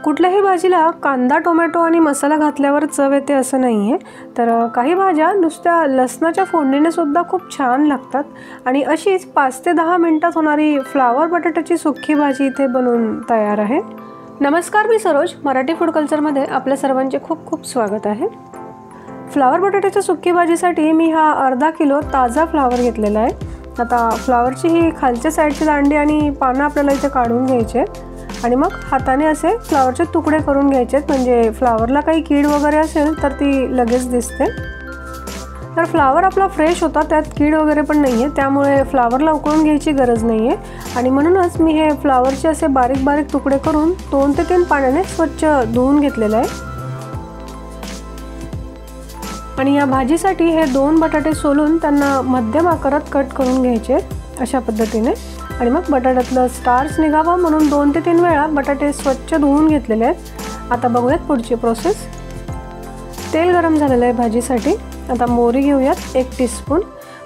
कुठल्याही भाजीला कांदा टोमॅटो आणि मसाला घातल्यावर चव येते असं नाही आहे, तर काही भाज्या नुसत्या लसणाच्या फोडणीने सुद्धा खूप छान लागतात। आणि अशीच 5 ते 10 मिनिटात होणारी फ्लावर बटाट्याची सुक्की भाजी इथे बनवून तयार आहे। नमस्कार, मी सरोज, मराठी फूड कल्चरमध्ये आपल्या सर्वांचे खूप खूप स्वागत आहे। फ्लावर बटाट्याच्या सुक्की भाजीसाठी मी हा अर्धा किलो ताजा फ्लावर घेतलेला आहे। आता फ्लावरची ही खालच्या साईडची दांडी आणि पानं आपल्याला इथे काढून घ्यायचे आणि मग हाताने असे फ्लावरचे तुकडे करून घ्यायचे, म्हणजे फ्लावरला काही कीड वगैरे असेल तर ती लगेच दिसते। तर फ्लावर आपला फ्रेश होता, त्यात कीड वगैरे पण नाही आहे, त्यामुळे फ्लावरला उकळून घ्यायची गरज नाही आहे। आणि म्हणूनच मी हे फ्लावरचे असे बारीक बारीक तुकडे करून 2 ते 3 पाण्याने स्वच्छ धुवून घेतलेले आहे। आणि या भाजीसाठी हे 2 बटाटे सोलून त्यांना मध्यम आकारात कट करून घ्यायचे अशा पद्धतीने। आणि मग बटाट्यातलं स्टार्च निघावं म्हणून 2 ते 3 वेळा बटाटे स्वच्छ धुवून घेतलेले आहेत। आता बघूयात पुढची प्रोसेस। तेल गरम झालेलं आहे भाजीसाठी। आता मोहरी घेऊयात 1 टीस्पून।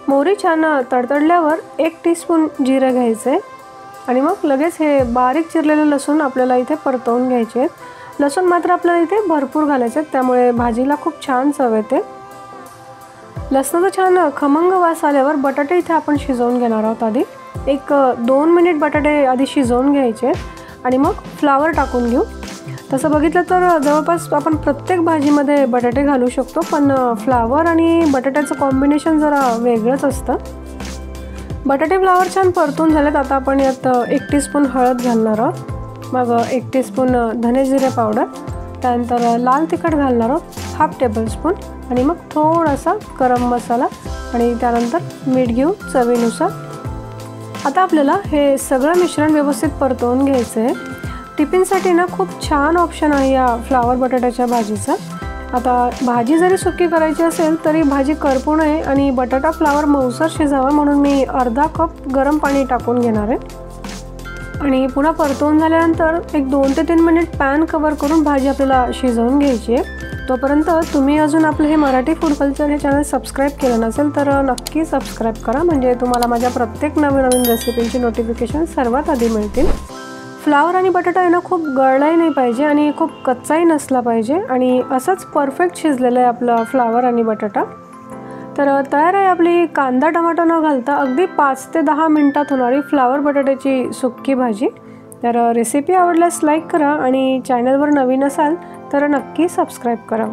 मोहरी छान तडतडल्यावर 1 टीस्पून जिरे घ्यायचे आणि मग लगेच हे बारीक चिरलेलं लसूण आपल्याला इथे परतवून घ्यायचे। लसूण मात्र आपल्याला इथे भरपूर घालायचे, त्यामुळे भाजीला खूप छान चव येते। लसणाचा छान खमंग वास आल्यावर बटाटे इथे आपण शिजवून घेणार आहोत। आधी 1-2 मिनिट बटाटे आधी शिजवून घ्यायचे आणि मग फ्लावर टाकून घेऊ। तसं बघितलं तर जवळपास आपण प्रत्येक भाजीमध्ये बटाटे घालू शकतो, पण फ्लावर आणि बटाट्याचं कॉम्बिनेशन जरा वेगळंच असतं। बटाटे फ्लावर छान परतून झालेत। आता आपण यात 1 टीस्पून हळद घालणार आहोत, मग 1 टीस्पून धने जिरे पावडर, त्यानंतर लाल तिखट घालणार आहोत 1/2 टेबलस्पून आणि मग थोडासा गरम मसाला आणि त्यानंतर मीठ घेऊ चवीनुसार। आता आपल्याला हे सगळं मिश्रण व्यवस्थित परतवून घ्यायचं आहे। टिफिनसाठी ना खूप छान ऑप्शन आहे या फ्लावर बटाट्याच्या भाजीचा। आता भाजी जरी सुकी करायची असेल तरी भाजी करपू नये आणि बटाटा फ्लावर मऊसर शिजावा म्हणून मी अर्धा कप गरम पाणी टाकून घेणार आहे। आणि पुन्हा परतवून झाल्यानंतर 2 ते 3 मिनिट पॅन कवर करून भाजी आपल्याला शिजवून घ्यायची आहे। तोपर्यंत तुम्ही अजून आपलं हे मराठी फूड कल्चर हे चॅनल सबस्क्राईब केलं नसेल तर नक्की सबस्क्राईब करा, म्हणजे तुम्हाला माझ्या प्रत्येक नवीन रेसिपींची नोटिफिकेशन सर्वात आधी मिळतील। फ्लावर आणि बटाटा आहे ना खूप गळलाही नाही पाहिजे आणि खूप कच्चाही नसला पाहिजे, आणि असंच परफेक्ट शिजलेलं आहे आपला फ्लावर आणि बटाटा। तर तयार आहे आपली कांदा टमाटर न घालता अगदी 5 ते 10 मिनिटात होणारी फ्लावर बटाट्याची सुक्की भाजी। तर रेसिपी आवडल्यास लाईक करा आणि चॅनलवर नवीन असाल तर नक्की सबस्क्राईब करा।